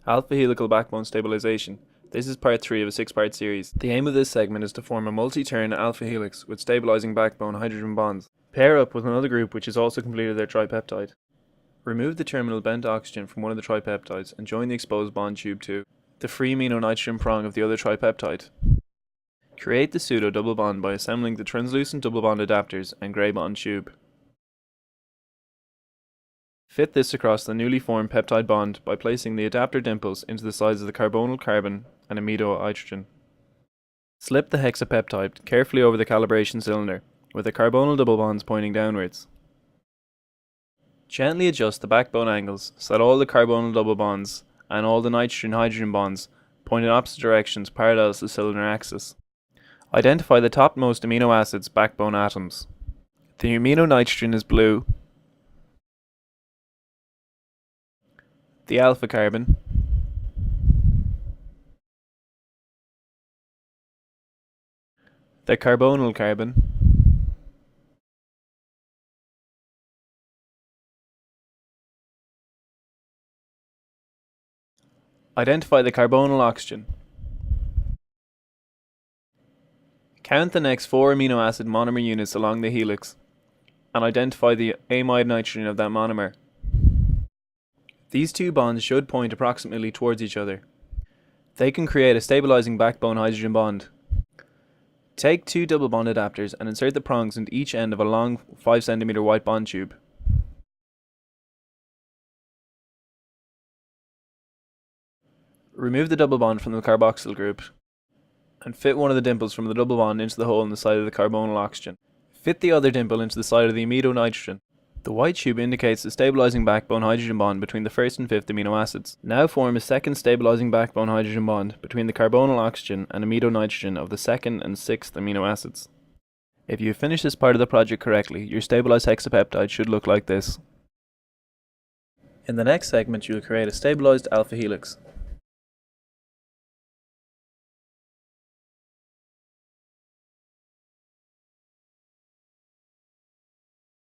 Alpha-helical backbone stabilisation. This is part 3 of a 6-part series. The aim of this segment is to form a multi-turn alpha-helix with stabilising backbone hydrogen bonds. Pair up with another group which has also completed their tripeptide. Remove the terminal bent oxygen from one of the tripeptides and join the exposed bond tube to the free amino nitrogen prong of the other tripeptide. Create the pseudo double bond by assembling the translucent double bond adapters and grey bond tube. Fit this across the newly formed peptide bond by placing the adapter dimples into the sides of the carbonyl carbon and amido hydrogen. Slip the hexapeptide carefully over the calibration cylinder, with the carbonyl double bonds pointing downwards. Gently adjust the backbone angles so that all the carbonyl double bonds and all the nitrogen-hydrogen bonds point in opposite directions parallel to the cylinder axis. Identify the topmost amino acid's backbone atoms. The amino nitrogen is blue, the alpha carbon, the carbonyl carbon, identify the carbonyl oxygen. Count the next 4 amino acid monomer units along the helix and identify the amide nitrogen of that monomer. These two bonds should point approximately towards each other. They can create a stabilising backbone hydrogen bond. Take 2 double bond adapters and insert the prongs into each end of a long 5 cm white bond tube. Remove the double bond from the carboxyl group and fit one of the dimples from the double bond into the hole in the side of the carbonyl oxygen. Fit the other dimple into the side of the amido nitrogen. The white tube indicates the stabilising backbone hydrogen bond between the first and fifth amino acids. Now form a second stabilising backbone hydrogen bond between the carbonyl oxygen and amido nitrogen of the second and sixth amino acids. If you finish this part of the project correctly, your stabilised hexapeptide should look like this. In the next segment, you will create a stabilised alpha helix.